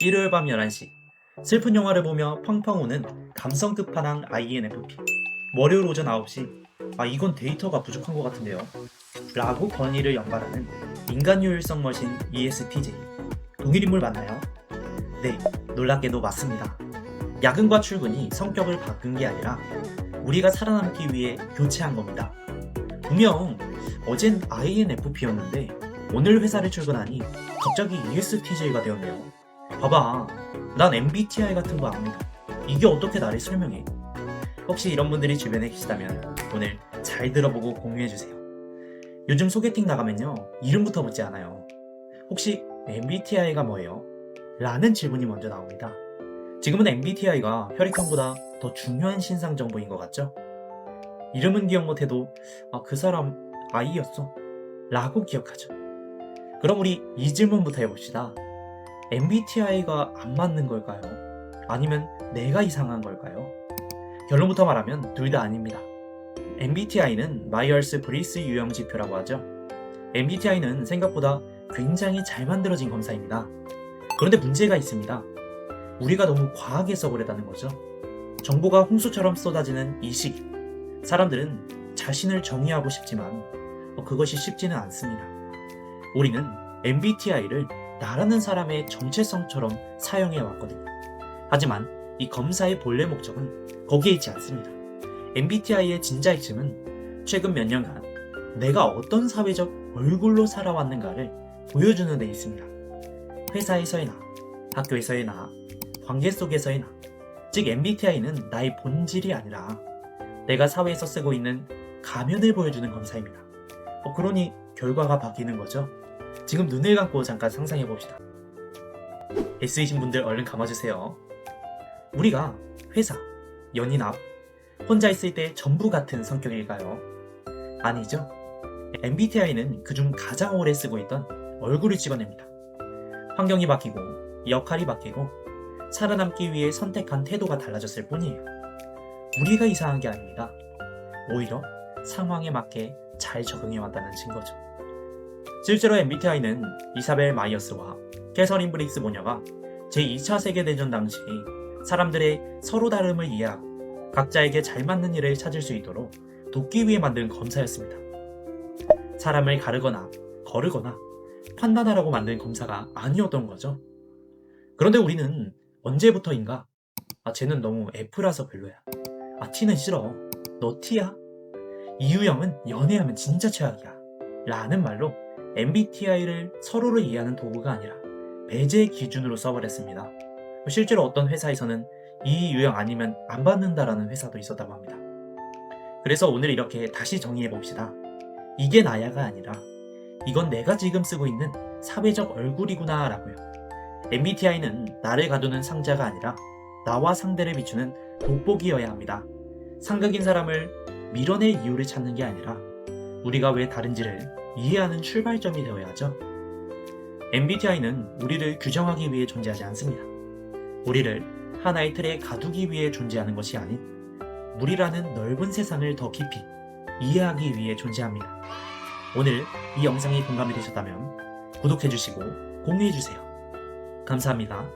일요일 밤 11시 슬픈 영화를 보며 펑펑 우는 감성 끝판왕 INFP. 월요일 오전 9시 이건 데이터가 부족한 것 같은데요 라고 권위를 연발하는 인간 요율성 머신 ESTJ. 동일 인물 맞나요? 네, 놀랍게도 맞습니다. 야근과 출근이 성격을 바꾼 게 아니라 우리가 살아남기 위해 교체한 겁니다. 분명 어젠 INFP였는데 오늘 회사를 출근하니 갑자기 ESTJ가 되었네요. 봐봐, 난 MBTI 같은 거 압니다. 이게 어떻게 나를 설명해? 혹시 이런 분들이 주변에 계시다면 오늘 잘 들어보고 공유해주세요. 요즘 소개팅 나가면요, 이름부터 묻지 않아요. 혹시 MBTI가 뭐예요? 라는 질문이 먼저 나옵니다. 지금은 MBTI가 혈액형보다 더 중요한 신상 정보인 것 같죠? 이름은 기억 못해도 그 사람 I였어 라고 기억하죠. 그럼 우리 이 질문부터 해봅시다. MBTI가 안 맞는 걸까요? 아니면 내가 이상한 걸까요? 결론부터 말하면 둘 다 아닙니다. MBTI는 마이얼스 브리스 유형 지표라고 하죠. MBTI는 생각보다 굉장히 잘 만들어진 검사입니다. 그런데 문제가 있습니다. 우리가 너무 과하게 써버렸다는 거죠. 정보가 홍수처럼 쏟아지는 이 시기, 사람들은 자신을 정의하고 싶지만 그것이 쉽지는 않습니다. 우리는 MBTI를 나라는 사람의 정체성처럼 사용해 왔거든요. 하지만 이 검사의 본래 목적은 거기에 있지 않습니다. MBTI의 진짜 핵심은 최근 몇 년간 내가 어떤 사회적 얼굴로 살아왔는가를 보여주는 데 있습니다. 회사에서의 나, 학교에서의 나, 관계 속에서의 나. 즉 MBTI는 나의 본질이 아니라 내가 사회에서 쓰고 있는 가면을 보여주는 검사입니다. 그러니 결과가 바뀌는 거죠. 지금 눈을 감고 잠깐 상상해 봅시다. S이신 분들 얼른 감아주세요. 우리가 회사, 연인 앞, 혼자 있을 때 전부 같은 성격일까요? 아니죠. MBTI는 그중 가장 오래 쓰고 있던 얼굴을 찍어냅니다. 환경이 바뀌고 역할이 바뀌고 살아남기 위해 선택한 태도가 달라졌을 뿐이에요. 우리가 이상한 게 아닙니다. 오히려 상황에 맞게 잘 적응해왔다는 증거죠. 실제로 MBTI는 이사벨 마이어스와 캐서린 브릭스 모녀가 제2차 세계대전 당시 사람들의 서로 다름을 이해하고 각자에게 잘 맞는 일을 찾을 수 있도록 돕기 위해 만든 검사였습니다. 사람을 가르거나 거르거나 판단하라고 만든 검사가 아니었던 거죠. 그런데 우리는 언제부터인가 쟤는 너무 F라서 별로야. T는 싫어. 너 T야? 이 유형은 연애하면 진짜 최악이야. 라는 말로 MBTI를 서로를 이해하는 도구가 아니라 배제 기준으로 써버렸습니다. 실제로 어떤 회사에서는 이 유형 아니면 안 받는다라는 회사도 있었다고 합니다. 그래서 오늘 이렇게 다시 정의해봅시다. 이게 나야가 아니라 이건 내가 지금 쓰고 있는 사회적 얼굴이구나 라고요. MBTI는 나를 가두는 상자가 아니라 나와 상대를 비추는 돋보기여야 합니다. 상극인 사람을 밀어낼 이유를 찾는 게 아니라 우리가 왜 다른지를 이해하는 출발점이 되어야 하죠. MBTI는 우리를 규정하기 위해 존재하지 않습니다. 우리를 하나의 틀에 가두기 위해 존재하는 것이 아닌 우리라는 넓은 세상을 더 깊이 이해하기 위해 존재합니다. 오늘 이 영상이 공감이 되셨다면 구독해주시고 공유해주세요. 감사합니다.